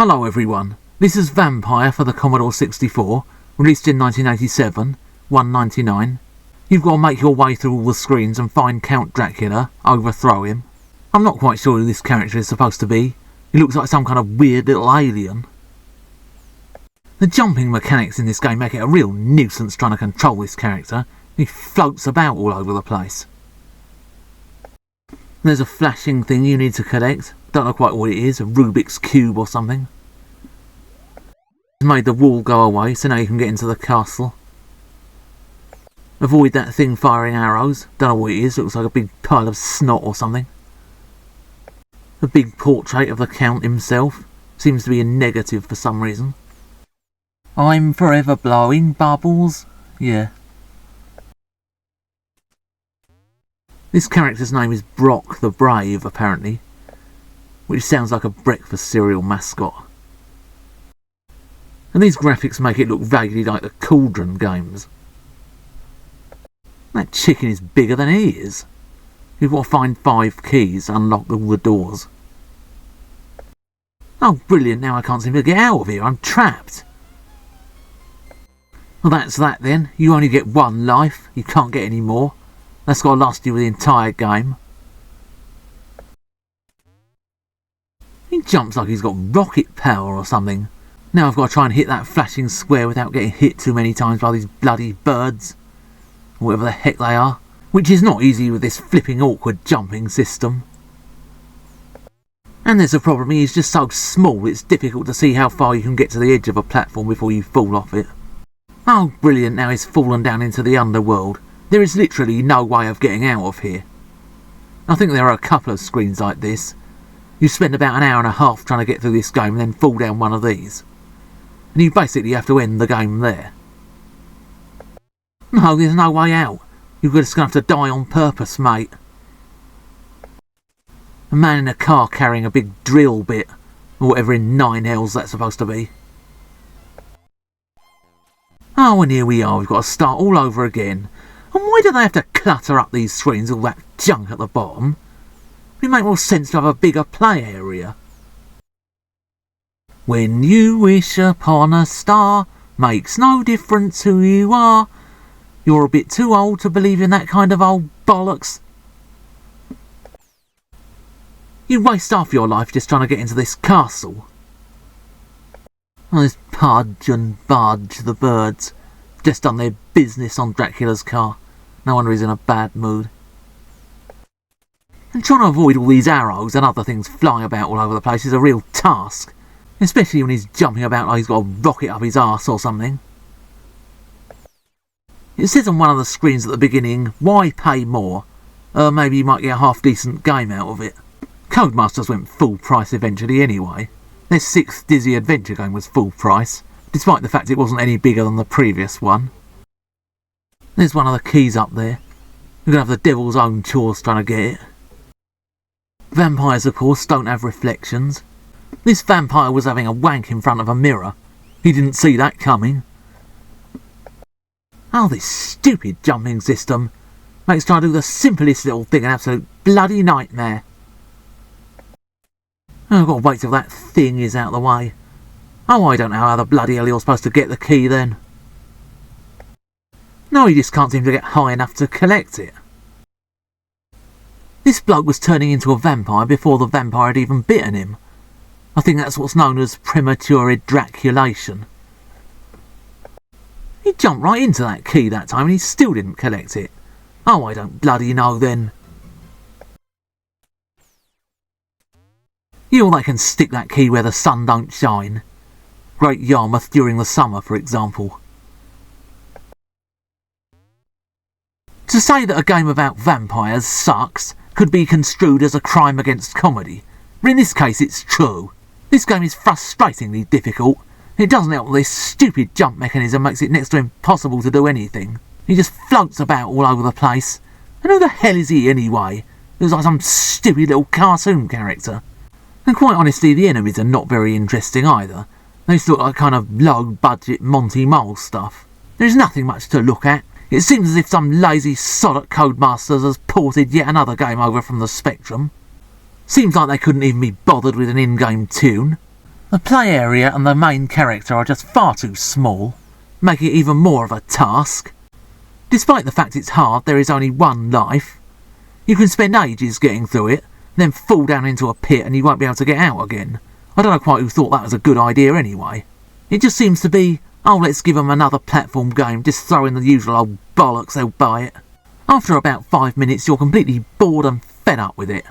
Hello everyone, this is Vampire for the Commodore 64, released in 1987, $1.99. You've got to make your way through all the screens and find Count Dracula, overthrow him. I'm not quite sure who this character is supposed to be. He looks like some kind of weird little alien. The jumping mechanics in this game make it a real nuisance trying to control this character. He floats about all over the place. There's a flashing thing you need to collect. Don't know quite what it is, a Rubik's Cube or something. It's made the wall go away, so now you can get into the castle. Avoid that thing firing arrows. Don't know what it is, looks like a big pile of snot or something. A big portrait of the Count himself. Seems to be a negative for some reason. I'm forever blowing bubbles. Yeah. This character's name is Brock the Brave, apparently, which sounds like a breakfast cereal mascot. And these graphics make it look vaguely like the Cauldron games. That chicken is bigger than he is. You've got to find 5 keys to unlock all the doors. Oh brilliant, now I can't seem to get out of here, I'm trapped. Well that's that then, you only get 1 life, you can't get any more. That's got to last you the entire game. He jumps like he's got rocket power or something. Now I've got to try and hit that flashing square without getting hit too many times by these bloody birds. Or whatever the heck they are. Which is not easy with this flipping awkward jumping system. And there's a problem, he's just so small it's difficult to see how far you can get to the edge of a platform before you fall off it. Oh brilliant, now he's fallen down into the underworld. There is literally no way of getting out of here. I think there are a couple of screens like this. You spend about an hour and a half trying to get through this game and then fall down one of these. And you basically have to end the game there. No, there's no way out. You're just going to have to die on purpose, mate. A man in a car carrying a big drill bit, or whatever in 9 hells that's supposed to be. Oh, and here we are, we've got to start all over again. And why do they have to clutter up these screens, all that junk at the bottom? It'd make more sense to have a bigger play area. When you wish upon a star, makes no difference who you are. You're a bit too old to believe in that kind of old bollocks. You waste half your life just trying to get into this castle. Oh, there's Pudge and Budge, the birds. Just done their business on Dracula's car. No wonder he's in a bad mood. And trying to avoid all these arrows and other things flying about all over the place is a real task. Especially when he's jumping about like he's got a rocket up his arse or something. It says on one of the screens at the beginning, why pay more? Maybe you might get a half decent game out of it. Codemasters went full price eventually anyway. Their 6th Dizzy adventure game was full price, despite the fact it wasn't any bigger than the previous one. There's one of the keys up there. You're going to have the devil's own chores trying to get it. Vampires, of course, don't have reflections. This vampire was having a wank in front of a mirror. He didn't see that coming. Oh, this stupid jumping system makes trying to do the simplest little thing an absolute bloody nightmare. Oh, I've got to wait till that thing is out of the way. Oh, I don't know how the bloody hell you're supposed to get the key then. No, he just can't seem to get high enough to collect it. This bloke was turning into a vampire before the vampire had even bitten him. I think that's what's known as premature ejaculation. He jumped right into that key that time and he still didn't collect it. Oh, I don't bloody know then. You know they can stick that key where the sun don't shine. Great Yarmouth during the summer, for example. To say that a game about vampires sucks could be construed as a crime against comedy, but in this case it's true. This game is frustratingly difficult. It doesn't help that this stupid jump mechanism makes it next to impossible to do anything. He just floats about all over the place. And who the hell is he anyway? He looks like some stupid little cartoon character. And quite honestly, the enemies are not very interesting either. They just look like kind of low-budget Monty Mole stuff. There's nothing much to look at. It seems as if some lazy sod at Codemasters has ported yet another game over from the Spectrum. Seems like they couldn't even be bothered with an in-game tune. The play area and the main character are just far too small, making it even more of a task. Despite the fact it's hard, there is only one life. You can spend ages getting through it, then fall down into a pit and you won't be able to get out again. I don't know quite who thought that was a good idea anyway. It just seems to be, oh, let's give them another platform game, just throw in the usual old bollocks, they'll buy it. After about 5 minutes you're completely bored and fed up with it.